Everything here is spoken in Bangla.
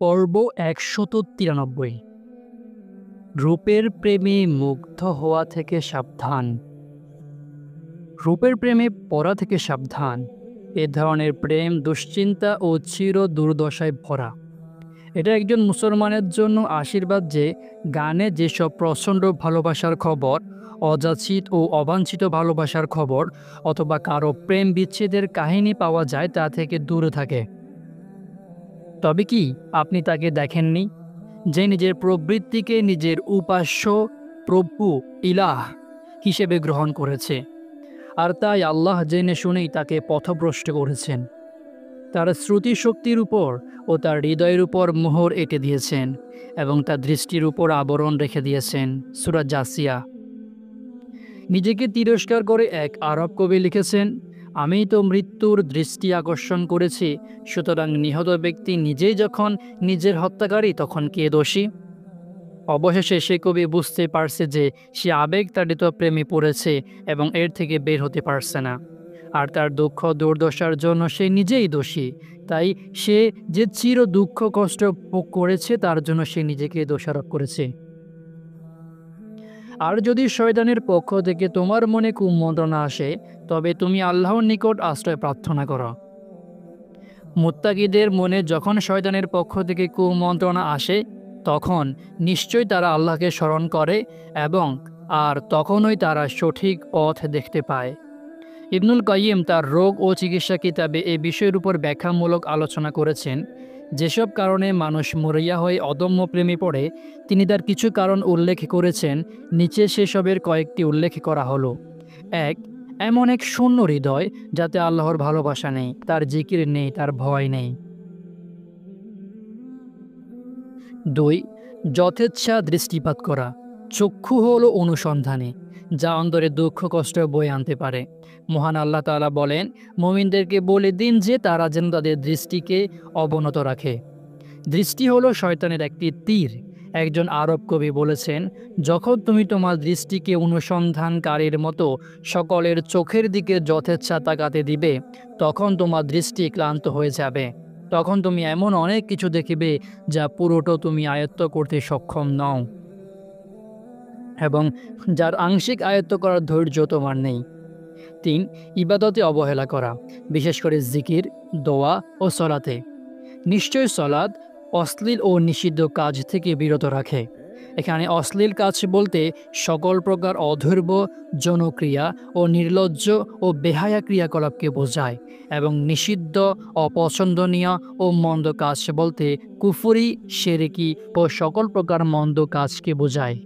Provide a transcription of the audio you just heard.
পর্ব ১৯৩ রূপের প্রেমে মুগ্ধ হওয়া থেকে সাবধান। রূপের প্রেমে পড়া থেকে সাবধান। এ ধরনের প্রেম দুশ্চিন্তা ও চির দুর্দশায় ভরা। এটা একজন মুসলমানের জন্য আশীর্বাদ যে গানে যেসব প্রচণ্ড ভালোবাসার খবর, অযাচিত ও অবাঞ্ছিত ভালোবাসার খবর অথবা কারো প্রেম বিচ্ছেদের কাহিনী পাওয়া যায় তা থেকে দূরে থাকে। তবে কি আপনি তাকে দেখেননি, যে নিজের প্রবৃত্তিকে নিজের উপাস্য প্রভু ইলাহ হিসেবে গ্রহণ করেছে, আর তাই আল্লাহ জেনে শুনেই তাকে পথভ্রষ্ট করেছেন। তার শ্রুতিশক্তির উপর ও তার হৃদয়ের উপর মোহর এঁটে দিয়েছেন এবং তার দৃষ্টির উপর আবরণ রেখে দিয়েছেন। সূরা জাসিয়া। নিজেকে তিরস্কার করে এক আরব কবি লিখেছেন, আমি তো মৃত্যুর দৃষ্টি আকর্ষণ করেছি, সুতরাং নিহত ব্যক্তি নিজেই যখন নিজের হত্যাকারী তখন কে দোষী? অবশেষে সে কবি বুঝতে পারছে যে সে আবেগতাড়িত প্রেমে পড়েছে এবং এর থেকে বের হতে পারছে না, আর তার দুঃখ দুর্দশার জন্য সে নিজেই দোষী। তাই সে যে চির দুঃখ কষ্ট ভোগ করেছে তার জন্য সে নিজেকে দোষারোপ করেছে। আর যদি শয়তানের পক্ষ থেকে তোমার মনে কুমন্ত্রণা আসে, তবে তুমি আল্লাহর নিকট আশ্রয় প্রার্থনা করো। মুত্তাকিদের মনে যখন শয়তানের পক্ষ থেকে কুমন্ত্রণা আসে, তখন নিশ্চয়ই তারা আল্লাহকে স্মরণ করে এবং তখনই তারা সঠিক পথ দেখতে পায়। ইবনুল কাইয়িম তার রোগ ও চিকিৎসা কিতাবে এই বিষয়ের উপর ব্যাখ্যামূলক আলোচনা করেছেন। যেসব কারণে মানুষ মরিয়া হয়ে অদম্য প্রেমে পড়ে, তিনি তার কিছু কারণ উল্লেখ করেছেন। নিচে সেসবের কয়েকটি উল্লেখ করা হলো। ১. এমন এক শূন্য হৃদয় যাতে আল্লাহর ভালোবাসা নেই, তার জিকির নেই, তার ভয় নেই। ২. যথেচ্ছা দৃষ্টিপাত করা। চক্ষু হলো অনুসন্ধানী, যা অন্তরে দুঃখ কষ্ট বয়ে আনতে পারে। মহান আল্লাহ তাআলা বলেন, মুমিনদেরকে বলে দিন যে তারা যেন তাদের দৃষ্টিকে অবনত রাখে। দৃষ্টি হলো শয়তানের একটি তীর। একজন আরব কবি বলেছেন, যখন তুমি তোমার দৃষ্টিকে অনুসন্ধানকারীর মতো সকলের চোখের দিকে যথেচ্ছা তাকাতে দিবে, তখন তোমার দৃষ্টি ক্লান্ত হয়ে যাবে। তখন তুমি এমন অনেক কিছু দেখিবে যা পুরোটা তুমি আয়ত্ত করতে সক্ষম নও এবং যার আংশিক আয়ত্ত করার ধৈর্য তোমার নেই। ৩. ইবাদতে অবহেলা করা, বিশেষ করে জিকির, দোয়া ও সলাতে। নিশ্চয় সলাৎ অশ্লীল ও নিষিদ্ধ কাজ থেকে বিরত রাখে। এখানে অশ্লীল কাজ বলতে সকল প্রকার অধৈর্য, জনক্রিয়া ও নির্লজ্জ ও বেহায়া ক্রিয়াকলাপকে বোঝায়, এবং নিষিদ্ধ, অপছন্দনীয় ও মন্দ কাজ বলতে কুফরি, শিরকি ও সকল প্রকার মন্দ কাজকে বোঝায়।